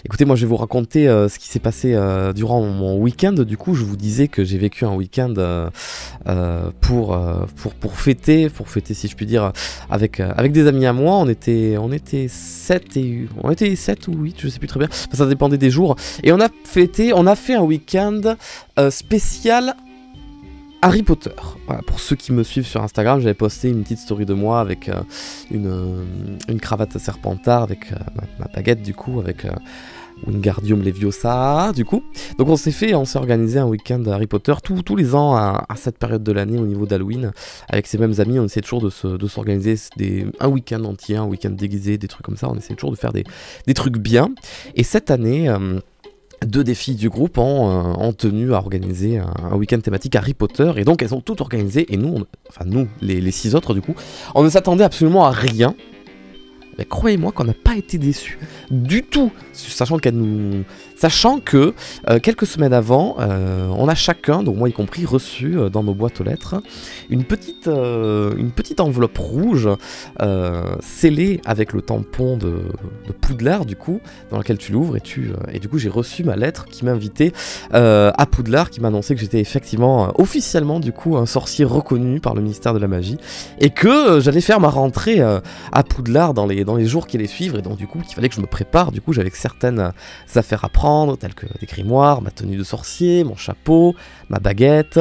Écoutez, moi je vais vous raconter ce qui s'est passé durant mon week-end. Du coup, je vous disais que j'ai vécu un week-end pour fêter, si je puis dire, avec des amis à moi. On était 7 ou 8, je sais plus très bien. Ça dépendait des jours. Et on a fait un week-end spécial Harry Potter. Voilà, pour ceux qui me suivent sur Instagram, j'avais posté une petite story de moi avec une cravate à Serpentard, avec ma baguette du coup, avec Wingardium Leviosa du coup. Donc on s'est organisé un week-end Harry Potter tous les ans à cette période de l'année au niveau d'Halloween. Avec ces mêmes amis, on essaie toujours de s'organiser un week-end entier, un week-end déguisé, des trucs comme ça. On essaie toujours de faire des trucs bien. Et cette année... deux des filles du groupe ont tenu à organiser un week-end thématique Harry Potter, et donc elles ont tout organisé, et nous, les 6 autres du coup, on ne s'attendait absolument à rien. Mais croyez-moi qu'on n'a pas été déçus du tout, sachant que quelques semaines avant, on a chacun, donc moi y compris, reçu dans nos boîtes aux lettres une petite enveloppe rouge scellée avec le tampon de Poudlard du coup, dans laquelle tu l'ouvres et du coup j'ai reçu ma lettre qui m'invitait à Poudlard, qui m'annonçait que j'étais effectivement officiellement du coup un sorcier reconnu par le ministère de la magie, et que j'allais faire ma rentrée à Poudlard dans les jours qui allaient suivre, et donc du coup qu'il fallait que je me prépare du coup. J'avais certaines affaires à prendre, telles que des grimoires, ma tenue de sorcier, mon chapeau, ma baguette,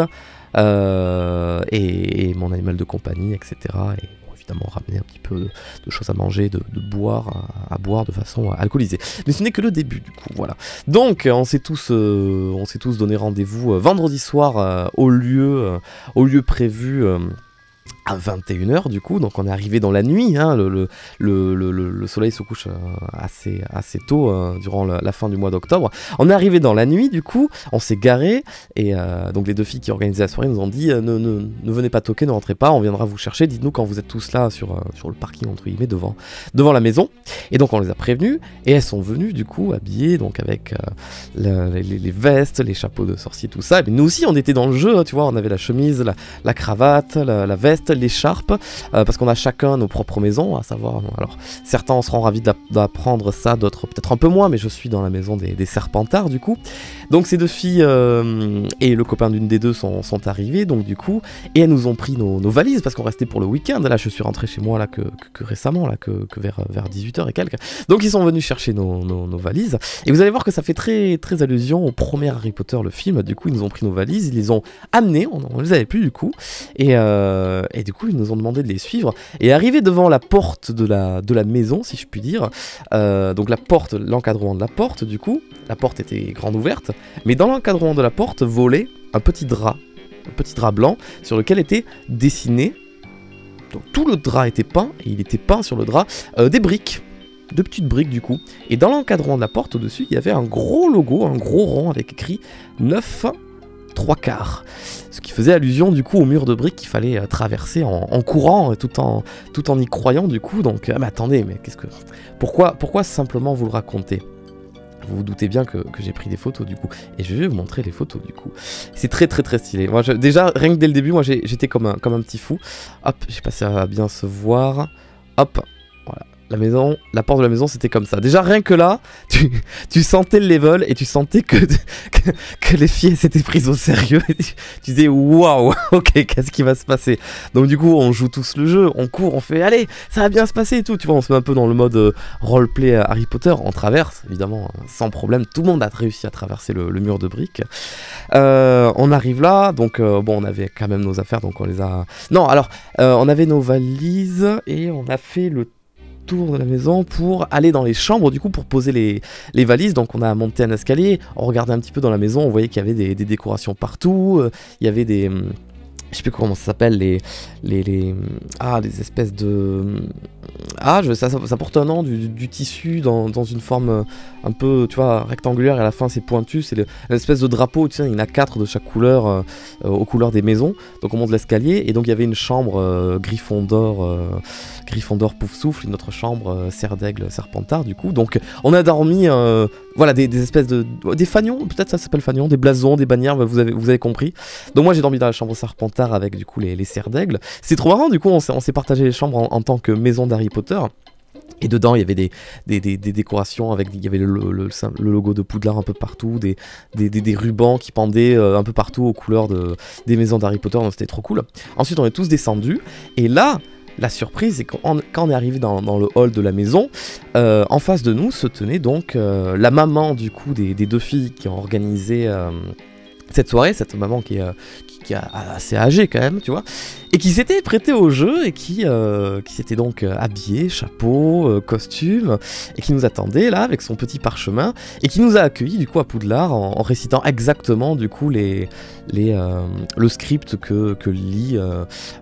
et mon animal de compagnie, etc. Et bon, évidemment ramener un petit peu de choses à manger, de boire, à boire de façon alcoolisée. Mais ce n'est que le début du coup, voilà. Donc on s'est tous donné rendez-vous vendredi soir au lieu prévu à 21h du coup, donc on est arrivé dans la nuit, hein, le soleil se couche assez tôt durant la fin du mois d'octobre. On est arrivé dans la nuit du coup, on s'est garé, et donc les deux filles qui organisaient la soirée nous ont dit ne venez pas toquer, ne rentrez pas, on viendra vous chercher, dites-nous quand vous êtes tous là sur le parking entre guillemets devant la maison. Et donc on les a prévenus, et elles sont venues du coup habillées donc avec les vestes, les chapeaux de sorcier, tout ça. Et nous aussi on était dans le jeu, tu vois, on avait la chemise, la cravate, la veste, l'écharpe, parce qu'on a chacun nos propres maisons, à savoir, alors certains en seront ravis d'apprendre ça, d'autres peut-être un peu moins, mais je suis dans la maison des Serpentards du coup. Donc ces deux filles et le copain d'une des deux sont arrivés donc du coup, et elles nous ont pris nos valises parce qu'on restait pour le week-end. Là je suis rentré chez moi là que récemment, là que vers 18h et quelques. Donc ils sont venus chercher nos valises, et vous allez voir que ça fait très très allusion au premier Harry Potter, le film. Du coup ils nous ont pris nos valises, ils les ont amenées, on les avait plus du coup, et du coup ils nous ont demandé de les suivre, et arrivé devant la porte de la maison, si je puis dire, donc l'encadrement de la porte du coup, la porte était grande ouverte, mais dans l'encadrement de la porte volait un petit drap blanc sur lequel était dessiné, donc tout le drap était peint, et il était peint sur le drap des briques, de petites briques du coup, et dans l'encadrement de la porte au-dessus il y avait un gros logo, un gros rond avec écrit 9 3/4, ce qui faisait allusion du coup au mur de briques qu'il fallait traverser en courant, tout en y croyant du coup. Donc mais attendez, mais pourquoi simplement vous le raconter? Vous vous doutez bien que j'ai pris des photos du coup, et je vais vous montrer les photos du coup. C'est très très très stylé. Moi déjà rien que dès le début, moi j'étais comme un petit fou. Hop, j'ai passé à bien se voir. Hop, voilà. La porte de la maison c'était comme ça. Déjà rien que là, tu sentais le level, et tu sentais que les filles s'étaient prises au sérieux. Et tu disais waouh, ok, qu'est-ce qui va se passer? Donc du coup on joue tous le jeu, on court, on fait allez, ça va bien se passer et tout. Tu vois, on se met un peu dans le mode roleplay Harry Potter. On traverse évidemment sans problème. Tout le monde a réussi à traverser le mur de briques. On arrive là, donc bon, on avait quand même nos affaires, donc on les a. Non, alors on avait nos valises et on a fait le tour de la maison pour aller dans les chambres du coup pour poser les valises. Donc on a monté un escalier, on regardait un petit peu dans la maison, on voyait qu'il y avait des décorations partout, il y avait des je sais plus comment ça s'appelle, les espèces de ça porte un nom, du tissu dans une forme un peu, tu vois, rectangulaire, et à la fin c'est pointu, c'est l'espèce de drapeau, tu sais, il y en a 4 de chaque couleur aux couleurs des maisons. Donc on monte l'escalier, et donc il y avait une chambre Gryffondor Poufsouffle, une autre chambre Serre d'Aigle Serpentard du coup. Donc on a dormi voilà, des espèces des fanions, peut-être ça s'appelle fanions, des blasons, des bannières, vous avez compris. Donc moi j'ai dormi dans la chambre Serpentard avec du coup les Serres d'Aigle. C'est trop marrant, du coup on s'est partagé les chambres en tant que maison d'Harry Potter. Et dedans, il y avait des décorations avec, il y avait le logo de Poudlard un peu partout, des rubans qui pendaient un peu partout aux couleurs des maisons d'Harry Potter, donc c'était trop cool. Ensuite, on est tous descendus, et là, la surprise, c'est quand on est arrivé dans le hall de la maison, en face de nous se tenait donc la maman du coup des deux filles qui ont organisé cette soirée, cette maman qui est assez âgée quand même, tu vois, et qui s'était prêtée au jeu et qui s'était donc habillée, chapeau, costume, et qui nous attendait là avec son petit parchemin, et qui nous a accueillis du coup à Poudlard en récitant exactement du coup le script que lit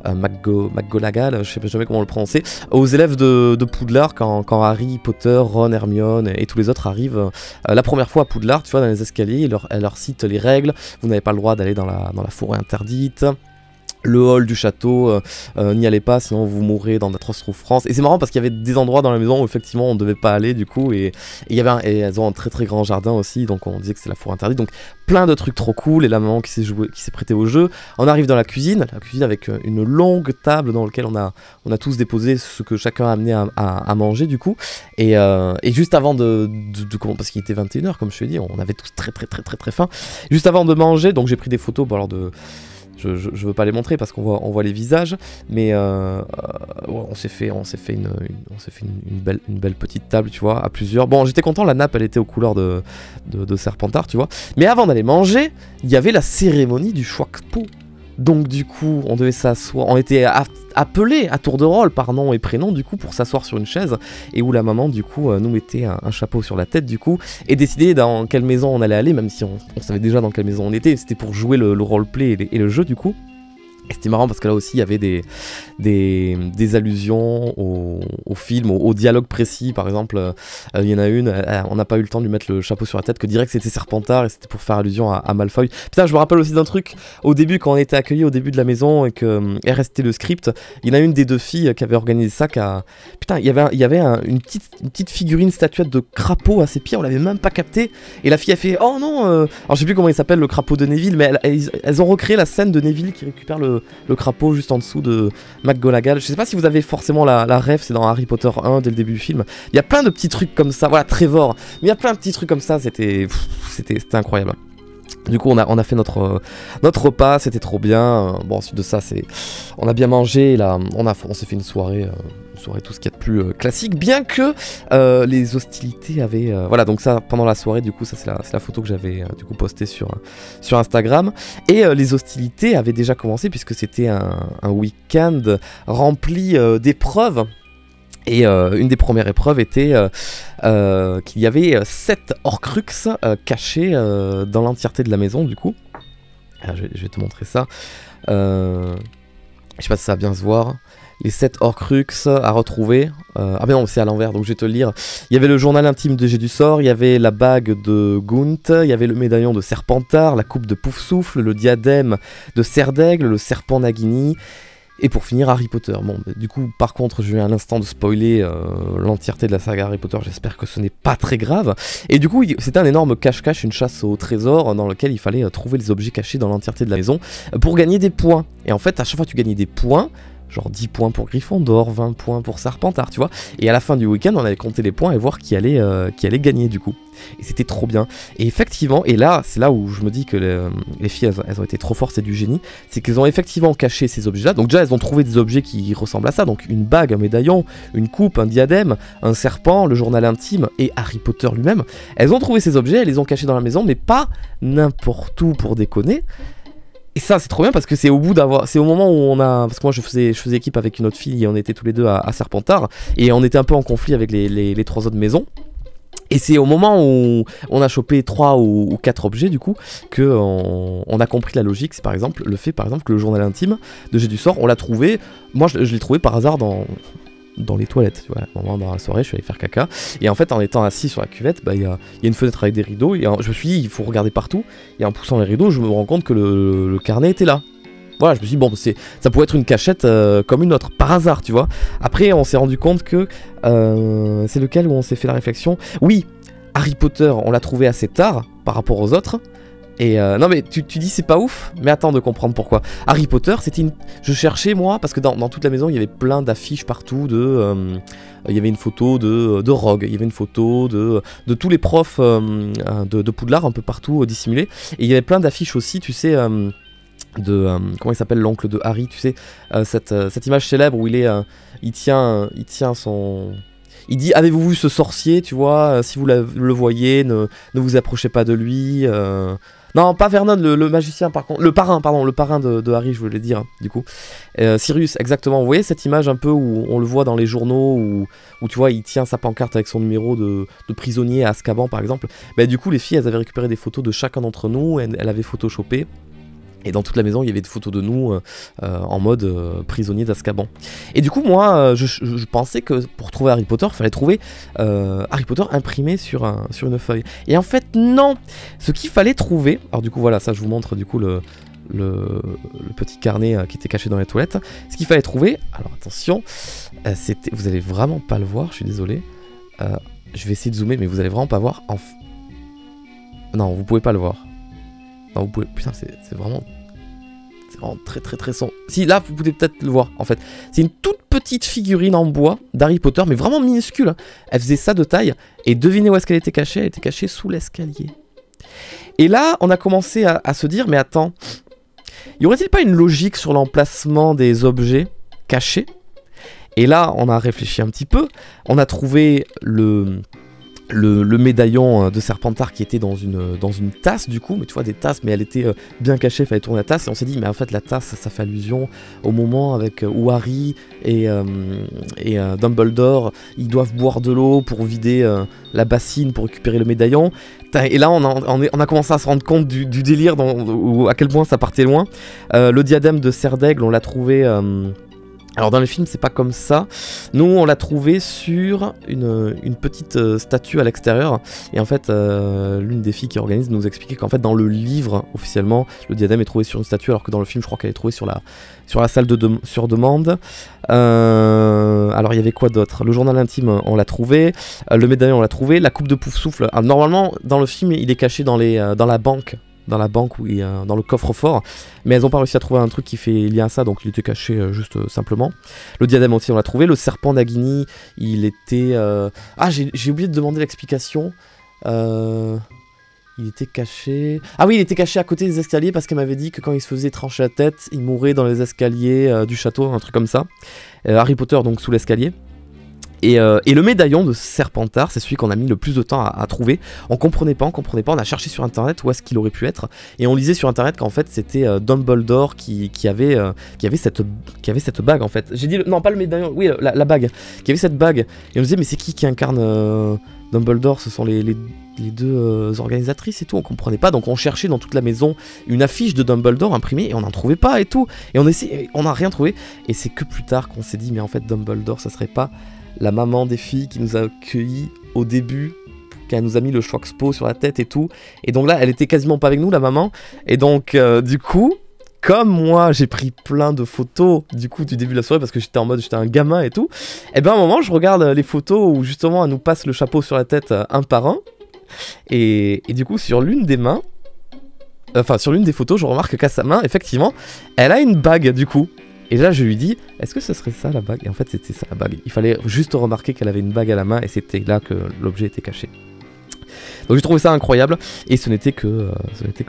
McGonagall, je sais jamais comment le prononcer, aux élèves de Poudlard quand Harry Potter, Ron, Hermione et tous les autres arrivent la première fois à Poudlard, tu vois, dans les escaliers, elle leur cite les règles, vous n'avez pas le droit d'aller dans la forêt interdite. Le hall du château, n'y allez pas, sinon vous mourrez dans d'atroces souffrances. Et c'est marrant parce qu'il y avait des endroits dans la maison où effectivement on ne devait pas aller du coup. Et elles ont un très très grand jardin aussi, donc on disait que c'est la forêt interdite. Donc plein de trucs trop cool, et la maman qui s'est prêtée au jeu. On arrive dans la cuisine avec une longue table dans laquelle on a tous déposé ce que chacun a amené à manger du coup. Et juste avant parce qu'il était 21h comme je te l'ai dit, on avait tous très très très très très faim. Juste avant de manger, donc j'ai pris des photos, bon alors je veux pas les montrer parce qu'on voit les visages, mais on s'est fait une belle petite table, tu vois, à plusieurs. Bon, j'étais content, la nappe elle était aux couleurs de Serpentard, tu vois. Mais avant d'aller manger, il y avait la cérémonie du Shwakpo. Donc du coup, on devait s'asseoir, on était appelés à tour de rôle par nom et prénom du coup pour s'asseoir sur une chaise, et où la maman du coup nous mettait un chapeau sur la tête du coup, et décider dans quelle maison on allait aller, même si on savait déjà dans quelle maison on était, c'était pour jouer le roleplay et le jeu du coup. Et c'était marrant parce que là aussi il y avait des allusions au film, au dialogue précis. Par exemple, il y en a une, on n'a pas eu le temps de lui mettre le chapeau sur la tête, que direct c'était Serpentard et c'était pour faire allusion à Malfoy. Putain, je me rappelle aussi d'un truc, au début quand on était accueillis au début de la maison et que restait le script, il y en a une des deux filles qui avait organisé ça, putain, il y avait une petite figurine statuette de crapaud à ses pieds, on l'avait même pas capté, et la fille a fait oh non, alors je sais plus comment il s'appelle, le crapaud de Neville, mais elles ont recréé la scène de Neville qui récupère le crapaud juste en dessous de McGonagall. Je sais pas si vous avez forcément la ref, c'est dans Harry Potter 1 dès le début du film. Il y a plein de petits trucs comme ça, voilà, Trevor, mais il y a plein de petits trucs comme ça, c'était incroyable. Du coup on a fait notre repas, c'était trop bien. Bon, ensuite de ça, on a bien mangé, là on s'est fait une soirée tout ce qu'il y a de plus classique, bien que les hostilités avaient voilà, donc ça pendant la soirée, du coup ça c'est la photo que j'avais du coup postée sur Instagram, et les hostilités avaient déjà commencé puisque c'était un week-end rempli d'épreuves. Et une des premières épreuves était qu'il y avait 7 Horcruxes cachés dans l'entièreté de la maison du coup. Alors, je vais te montrer ça. Je sais pas si ça va bien se voir. Les 7 Horcruxes à retrouver. Ah ben non, c'est à l'envers, donc je vais te le lire. Il y avait le journal intime de Jet du Sort, il y avait la bague de Gaunt, il y avait le médaillon de Serpentard, la coupe de Poufsouffle, le diadème de Serdaigle, le serpent Nagini. Et pour finir, Harry Potter. Bon, du coup, par contre, je viens à l'instant de spoiler l'entièreté de la saga Harry Potter, j'espère que ce n'est pas très grave. Et du coup, c'était un énorme cache-cache, une chasse au trésor, dans lequel il fallait trouver les objets cachés dans l'entièreté de la maison pour gagner des points. Et en fait, à chaque fois que tu gagnais des points, genre 10 points pour Gryffondor, 20 points pour Serpentard, tu vois. Et à la fin du week-end, on allait compter les points et voir qui allait gagner du coup. Et c'était trop bien. Et effectivement, et là, c'est là où je me dis que les filles, elles ont été trop fortes, c'est du génie. C'est qu'elles ont effectivement caché ces objets-là. Donc déjà, elles ont trouvé des objets qui ressemblent à ça. Donc une bague, un médaillon, une coupe, un diadème, un serpent, le journal intime et Harry Potter lui-même. Elles ont trouvé ces objets, elles les ont cachés dans la maison, mais pas n'importe où pour déconner. Et ça c'est trop bien parce que c'est au moment où on a, parce que moi je faisais équipe avec une autre fille et on était tous les deux à Serpentard et on était un peu en conflit avec les 3 autres maisons. Et c'est au moment où on a chopé 3 ou 4 objets du coup que on a compris la logique. C'est par exemple le fait que le journal intime de Jet du Sort, on l'a trouvé, moi je l'ai trouvé par hasard dans les toilettes, tu vois. À un moment dans la soirée, je suis allé faire caca, et en fait, en étant assis sur la cuvette, il y a une fenêtre avec des rideaux, et je me suis dit, il faut regarder partout, et en poussant les rideaux, je me rends compte que le carnet était là. Voilà, je me suis dit, bon, ça pourrait être une cachette comme une autre, par hasard, tu vois. Après, on s'est rendu compte que c'est lequel où on s'est fait la réflexion. Oui, Harry Potter, on l'a trouvé assez tard par rapport aux autres, Et non mais tu dis c'est pas ouf, mais attends de comprendre pourquoi. Harry Potter, c'était une... Je cherchais moi, parce que dans toute la maison il y avait plein d'affiches partout il y avait une photo de Rogue, il y avait une photo de tous les profs de Poudlard un peu partout dissimulés. Et il y avait plein d'affiches aussi, tu sais, comment il s'appelle l'oncle de Harry, tu sais, cette image célèbre où il tient son... Il dit, avez-vous vu ce sorcier, tu vois, si vous le voyez, ne vous approchez pas de lui. Non, pas Vernon, le magicien, par contre. Le parrain de Harry, je voulais dire, du coup. Sirius, exactement. Vous voyez cette image un peu où on le voit dans les journaux, où tu vois, il tient sa pancarte avec son numéro de prisonnier à Azkaban, par exemple. Bah, du coup, les filles, elles avaient récupéré des photos de chacun d'entre nous, elles avaient photoshopé. Et dans toute la maison, il y avait des photos de nous en mode prisonnier d'Azkaban. Et du coup, moi, je pensais que pour trouver Harry Potter, il fallait trouver Harry Potter imprimé sur une feuille. Et en fait, non. Ce qu'il fallait trouver... Alors du coup, voilà, ça, je vous montre du coup le petit carnet qui était caché dans les toilettes. Ce qu'il fallait trouver... Alors attention, vous allez vraiment pas le voir, je suis désolé. Je vais essayer de zoomer, mais vous allez vraiment pas voir. Non, vous pouvez pas le voir. Non, vous pouvez... Putain, c'est vraiment très très très sombre. Si, là, vous pouvez peut-être le voir, en fait. C'est une toute petite figurine en bois d'Harry Potter, mais vraiment minuscule. Hein. Elle faisait ça de taille. Et devinez où est-ce qu'elle était cachée? Elle était cachée sous l'escalier. Et là, on a commencé à se dire, mais attends, y aurait-il pas une logique sur l'emplacement des objets cachés? Et là, on a réfléchi un petit peu. On a trouvé le médaillon de Serpentard qui était dans une tasse du coup, mais tu vois des tasses, mais elle était bien cachée, il fallait tourner la tasse, et on s'est dit mais en fait la tasse ça fait allusion au moment avec où Harry et Dumbledore ils doivent boire de l'eau pour vider la bassine pour récupérer le médaillon. Et là on a commencé à se rendre compte du délire à quel point ça partait loin. Le diadème de Serre d'Aigle on l'a trouvé... Alors dans le film c'est pas comme ça, nous on l'a trouvé sur une petite statue à l'extérieur, et en fait l'une des filles qui organise nous expliquait qu'en fait dans le livre officiellement le diadème est trouvé sur une statue, alors que dans le film je crois qu'elle est trouvée sur la salle sur demande. Alors il y avait quoi d'autre? Le journal intime on l'a trouvé, le médaillon on l'a trouvé, la coupe de Poufsouffle, normalement dans le film il est caché dans la banque. Dans la banque, dans le coffre-fort, mais elles n'ont pas réussi à trouver un truc qui fait lien à ça, donc il était caché juste simplement. Le diadème aussi on l'a trouvé, le serpent d'Agini, il était... Ah j'ai oublié de demander l'explication, il était caché... Ah oui, il était caché à côté des escaliers parce qu'elle m'avait dit que quand il se faisait trancher la tête, il mourait dans les escaliers du château, un truc comme ça. Harry Potter donc sous l'escalier. Et le médaillon de Serpentard, c'est celui qu'on a mis le plus de temps à trouver. On comprenait pas, on a cherché sur internet où est-ce qu'il aurait pu être. Et on lisait sur internet qu'en fait c'était Dumbledore qui avait cette bague en fait. J'ai dit, non pas le médaillon, oui la bague. Qui avait cette bague. Et on disait mais c'est qui incarne Dumbledore? Ce sont les deux organisatrices et tout, on comprenait pas. Donc on cherchait dans toute la maison une affiche de Dumbledore imprimée et on n'en trouvait pas et tout. Et on n'a rien trouvé. Et c'est que plus tard qu'on s'est dit mais en fait Dumbledore ça serait pas la maman des filles qui nous a accueillis au début, qu'elle nous a mis le Schwaxpo sur la tête et tout. Et donc là, elle était quasiment pas avec nous, la maman. Et donc, du coup, comme moi, j'ai pris plein de photos du coup du début de la soirée parce que j'étais un gamin et tout. Et ben à un moment, je regarde les photos où justement elle nous passe le chapeau sur la tête un par un. Et du coup, sur l'une des mains, enfin sur l'une des photos, je remarque qu'à sa main, effectivement, elle a une bague du coup. Et là je lui dis, est-ce que ce serait ça la bague? Et en fait c'était ça la bague. Il fallait juste remarquer qu'elle avait une bague à la main et c'était là que l'objet était caché. Donc j'ai trouvé ça incroyable. Et ce n'était que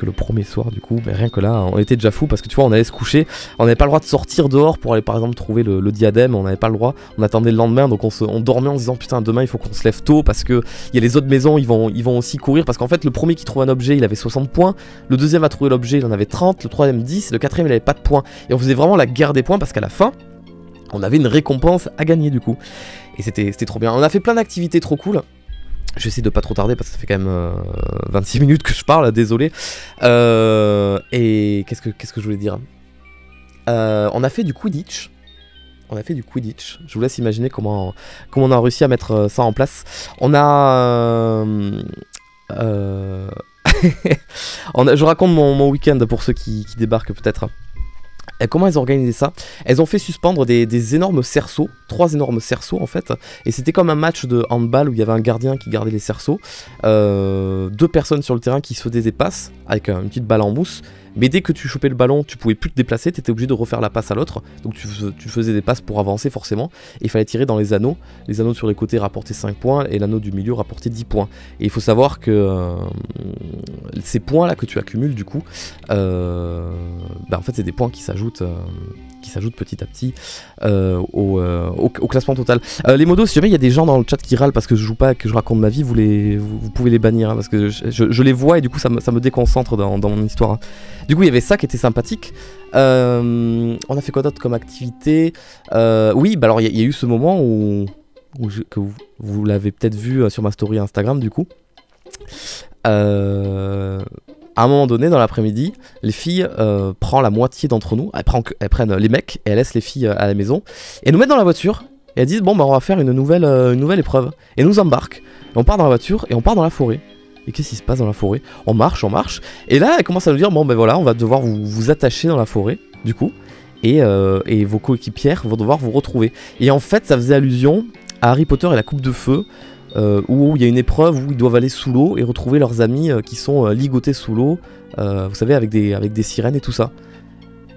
le premier soir du coup. Mais rien que là, on était déjà fou parce que tu vois, on allait se coucher. On n'avait pas le droit de sortir dehors pour aller par exemple trouver le diadème. On n'avait pas le droit. On attendait le lendemain. Donc on dormait en se disant putain demain il faut qu'on se lève tôt parce que il y a les autres maisons, ils vont aussi courir. Parce qu'en fait le premier qui trouve un objet il avait 60 points. Le deuxième a trouvé l'objet il en avait 30. Le troisième 10. Le quatrième il avait pas de points. Et on faisait vraiment la guerre des points parce qu'à la fin on avait une récompense à gagner du coup. Et c'était trop bien. On a fait plein d'activités trop cool. J'essaie de pas trop tarder parce que ça fait quand même 26 minutes que je parle, désolé. Et qu'est-ce que je voulais dire? On a fait du Quidditch. Je vous laisse imaginer comment on a réussi à mettre ça en place. On a... je raconte mon week-end pour ceux qui débarquent peut-être. Et comment elles ont organisé ça? Elles ont fait suspendre des énormes cerceaux, 3 énormes cerceaux en fait, et c'était comme un match de handball où il y avait un gardien qui gardait les cerceaux, 2 personnes sur le terrain qui se faisaient des passes avec une petite balle en mousse, mais dès que tu chopais le ballon, tu pouvais plus te déplacer, tu étais obligé de refaire la passe à l'autre, donc tu faisais des passes pour avancer forcément, et il fallait tirer dans les anneaux sur les côtés rapportaient 5 points, et l'anneau du milieu rapportait 10 points. Et il faut savoir que ces points là que tu accumules du coup, en fait c'est des points qui s'ajoutent petit à petit au classement total. Les modos, si jamais il y a des gens dans le chat qui râlent parce que je joue pas et que je raconte ma vie, vous pouvez les bannir, hein, parce que je les vois et du coup ça me déconcentre dans mon histoire. Hein. Du coup il y avait ça qui était sympathique. On a fait quoi d'autre comme activité? Oui, bah alors il y a eu ce moment que vous l'avez peut-être vu sur ma story Instagram du coup. À un moment donné, dans l'après-midi, les filles prennent la moitié d'entre nous, elles prennent les mecs et elles laissent les filles à la maison, et nous mettent dans la voiture, et elles disent bon bah on va faire une nouvelle épreuve, et nous embarquent, et on part dans la voiture, et on part dans la forêt. Et qu'est-ce qui se passe dans la forêt? On marche, et là elles commencent à nous dire bon ben voilà, on va devoir vous attacher dans la forêt, du coup, et vos coéquipières vont devoir vous retrouver. Et en fait ça faisait allusion à Harry Potter et la coupe de feu, où il y a une épreuve où ils doivent aller sous l'eau et retrouver leurs amis qui sont ligotés sous l'eau, vous savez, avec des sirènes et tout ça.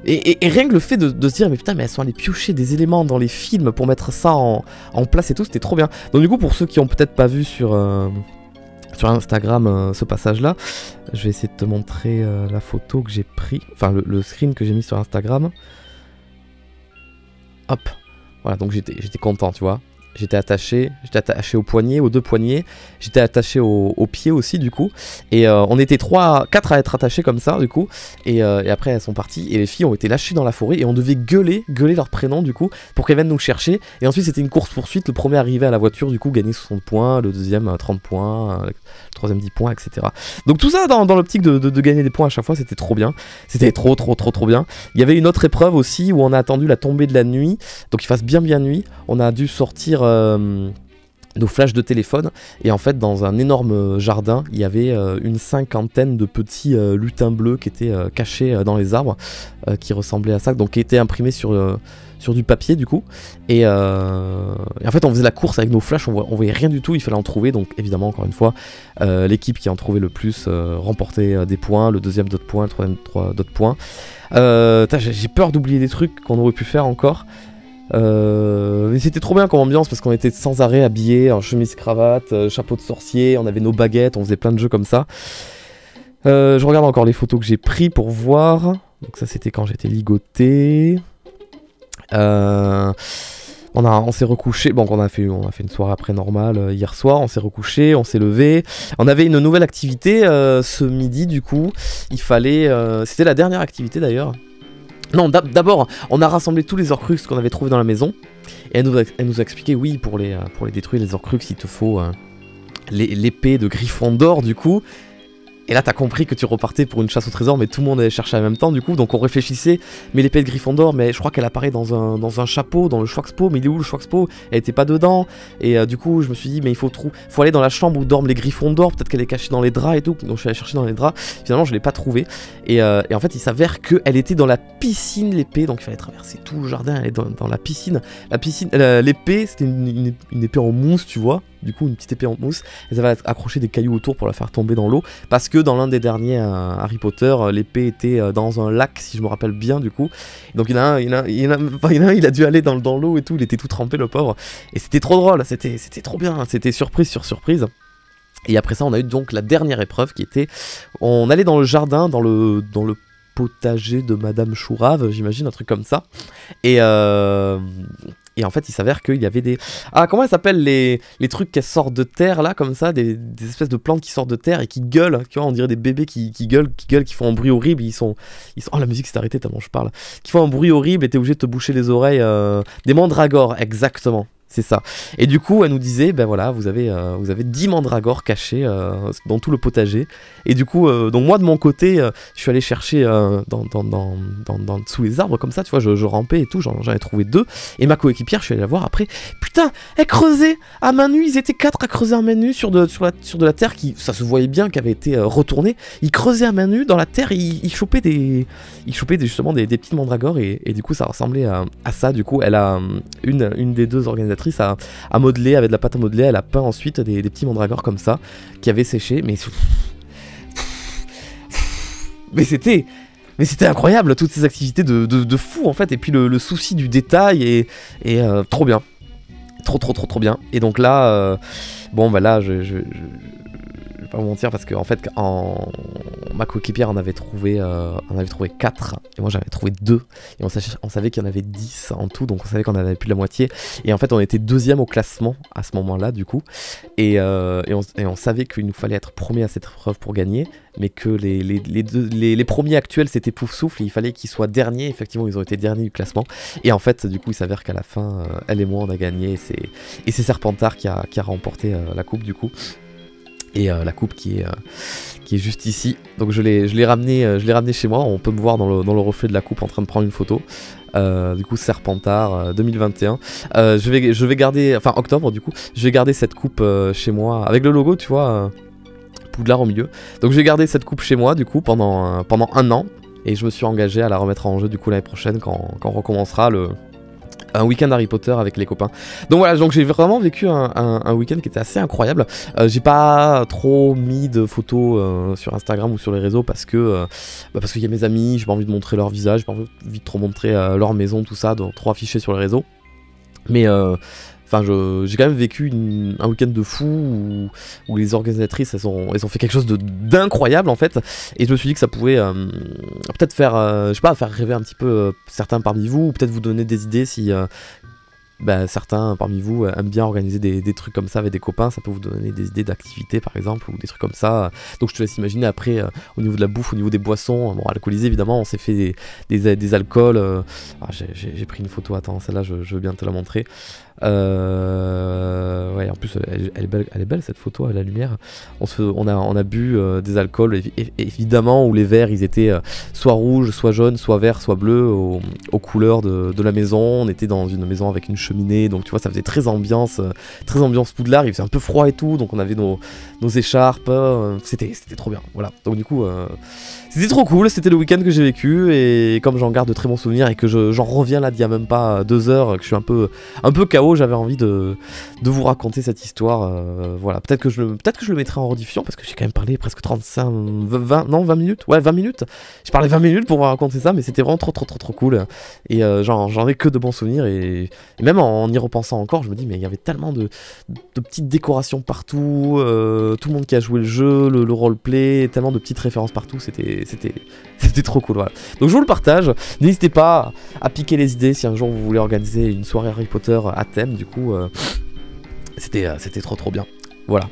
Et rien que le fait de se dire, mais putain, mais elles sont allées piocher des éléments dans les films pour mettre ça en place et tout, c'était trop bien. Donc du coup, pour ceux qui ont peut-être pas vu sur Instagram ce passage-là, je vais essayer de te montrer la photo que j'ai pris, enfin le screen que j'ai mis sur Instagram. Hop, voilà, donc j'étais content, tu vois. J'étais attaché au poignet, aux 2 poignets, j'étais attaché aux pieds aussi du coup, et on était 4 à être attachés comme ça du coup, et après elles sont parties, et les filles ont été lâchées dans la forêt, et on devait gueuler leur prénom du coup, pour qu'elles viennent nous chercher, et ensuite c'était une course poursuite, le premier arrivé à la voiture du coup gagnait 60 points, le deuxième 30 points, le troisième 10 points, etc. Donc tout ça dans l'optique de gagner des points à chaque fois, c'était trop bien, c'était trop bien. Il y avait une autre épreuve aussi, où on a attendu la tombée de la nuit, donc il fasse bien nuit, on a dû sortir nos flashs de téléphone, et en fait dans un énorme jardin il y avait une 50aine de petits lutins bleus qui étaient cachés dans les arbres, qui ressemblaient à ça, donc qui étaient imprimés sur du papier du coup, et en fait on faisait la course avec nos flashs, on voyait rien du tout, il fallait en trouver, donc évidemment encore une fois l'équipe qui en trouvait le plus remportait des points, le deuxième d'autres points, le troisième d'autres points. J'ai peur d'oublier des trucs qu'on aurait pu faire encore. Mais c'était trop bien comme ambiance parce qu'on était sans arrêt habillés en chemise cravate, chapeau de sorcier, on avait nos baguettes, on faisait plein de jeux comme ça. Je regarde encore les photos que j'ai pris pour voir. Donc ça c'était quand j'étais ligoté. On s'est recouché, bon on a fait une soirée après normale hier soir, on s'est recouché, on s'est levé. On avait une nouvelle activité ce midi du coup. Il fallait, c'était la dernière activité d'ailleurs. Non, d'abord, on a rassemblé tous les Horcruxes qu'on avait trouvés dans la maison, et elle nous a expliqué, oui, pour les détruire les Horcruxes, il te faut l'épée de Gryffondor, du coup. Et là, t'as compris que tu repartais pour une chasse au trésor, mais tout le monde allait chercher en même temps, du coup. Donc on réfléchissait, mais l'épée de Gryffondor, mais je crois qu'elle apparaît dans un chapeau, dans le Schwarzpo, mais il est où le Schwarzpo? Elle était pas dedans. Et du coup, je me suis dit, mais il faut aller dans la chambre où dorment les Gryffondor, peut-être qu'elle est cachée dans les draps et tout. Donc je suis allé chercher dans les draps. Finalement, je l'ai pas trouvée. Et en fait, il s'avère qu'elle était dans la piscine, l'épée. Donc il fallait traverser tout le jardin, elle est dans la piscine. L'épée, c'était une épée en mousse, tu vois. Du coup, une petite épée en mousse. Elles avaient accroché des cailloux autour pour la faire tomber dans l'eau. Parce que dans l'un des derniers Harry Potter, l'épée était dans un lac, si je me rappelle bien, du coup. Donc il y en a un, il a dû aller dans l'eau et tout. Il était tout trempé, le pauvre. Et c'était trop drôle, c'était trop bien. C'était surprise sur surprise. Et après ça, on a eu donc la dernière épreuve qui était... On allait dans le jardin, dans le potager de Madame Chourave, j'imagine, un truc comme ça. Et en fait, il s'avère qu'il y avait des... Ah, comment elles s'appellent les trucs qui sortent de terre, là, comme ça, des espèces de plantes qui sortent de terre et qui gueulent, tu vois, on dirait des bébés qui gueulent, qui font un bruit horrible, ils sont... Oh, la musique s'est arrêtée tellement je parle. Qui font un bruit horrible et t'es obligé de te boucher les oreilles. Des mandragores, exactement. C'est ça. Et du coup, elle nous disait, ben voilà, vous avez 10 mandragores cachés dans tout le potager. Et du coup, donc moi de mon côté, je suis allé chercher sous les arbres comme ça, tu vois, je rampais et tout, j'en ai trouvé 2. Et ma coéquipière, je suis allé la voir après. Putain, elle creusait à main nue, ils étaient 4 à creuser à main nue sur de la terre qui, ça se voyait bien, qui avait été retournée. Ils creusaient à main nue dans la terre, ils chopaient justement des petites mandragores et du coup ça ressemblait à ça. Du coup, elle a une des 2 organisatrices a modelé avec de la pâte à modeler, elle a peint ensuite des petits mandragores comme ça qui avaient séché, mais c'était incroyable, toutes ces activités de fou en fait, et puis le souci du détail et trop bien, trop bien. Et donc là bon bah là je vais pas vous mentir parce que en fait ma coéquipière en avait trouvé 4 et moi j'en avais trouvé 2 et on savait qu'il y en avait 10 en tout, donc on savait qu'on en avait plus de la moitié et en fait on était 2e au classement à ce moment là du coup et on savait qu'il nous fallait être premier à cette épreuve pour gagner, mais que les premiers actuels c'était Pouf Souffle et il fallait qu'ils soient derniers. Effectivement ils ont été derniers du classement et en fait du coup il s'avère qu'à la fin elle et moi on a gagné et c'est Serpentard qui a remporté la coupe du coup. Et la coupe qui est juste ici. Donc je l'ai ramené chez moi. On peut me voir dans le reflet de la coupe en train de prendre une photo. Du coup Serpentard 2021. Je vais garder, enfin octobre du coup. Je vais garder cette coupe chez moi avec le logo, tu vois, Poudlard au milieu. Donc je vais garder cette coupe chez moi du coup pendant 1 an. Et je me suis engagé à la remettre en jeu du coup l'année prochaine quand on recommencera un week-end Harry Potter avec les copains. Donc voilà, donc j'ai vraiment vécu un week-end qui était assez incroyable. J'ai pas trop mis de photos sur Instagram ou sur les réseaux parce qu'il y a mes amis, j'ai pas envie de montrer leur visage, j'ai pas envie de trop montrer leur maison, tout ça, de trop afficher sur les réseaux. Mais enfin, j'ai quand même vécu un week-end de fou où les organisatrices elles ont fait quelque chose d'incroyable en fait, et je me suis dit que ça pouvait peut-être faire, je sais pas, faire rêver un petit peu certains parmi vous, ou peut-être vous donner des idées si certains parmi vous aiment bien organiser des trucs comme ça avec des copains. Ça peut vous donner des idées d'activités par exemple, ou des trucs comme ça. Donc je te laisse imaginer après au niveau de la bouffe, au niveau des boissons, bon alcoolisées évidemment, on s'est fait des alcools. J'ai pris une photo, attends, celle-là je veux bien te la montrer. Ouais, en plus elle est belle cette photo à la lumière. On a bu des alcools évidemment où les verres ils étaient soit rouges, soit jaunes, soit verts, soit bleus aux couleurs de la maison. On était dans une maison avec une cheminée, donc tu vois ça faisait très ambiance Poudlard. Il faisait un peu froid et tout, donc on avait nos écharpes, c'était trop bien. Voilà, donc du coup c'était trop cool, c'était le week-end que j'ai vécu, et comme j'en garde de très bons souvenirs et que j'en reviens là d'il y a même pas 2 heures, que je suis un peu KO, j'avais envie de vous raconter cette histoire. Voilà, peut-être que je le mettrai en rediffusion parce que j'ai quand même parlé presque 20 minutes. Ouais, 20 minutes. J'ai parlé 20 minutes pour vous raconter ça, mais c'était vraiment trop cool. Et j'en ai que de bons souvenirs, et même en y repensant encore, je me dis mais il y avait tellement de petites décorations partout, tout le monde qui a joué le jeu, le roleplay, tellement de petites références partout, c'était trop cool, voilà. Donc je vous le partage, n'hésitez pas à piquer les idées si un jour vous voulez organiser une soirée Harry Potter à thème, du coup c'était trop bien, voilà.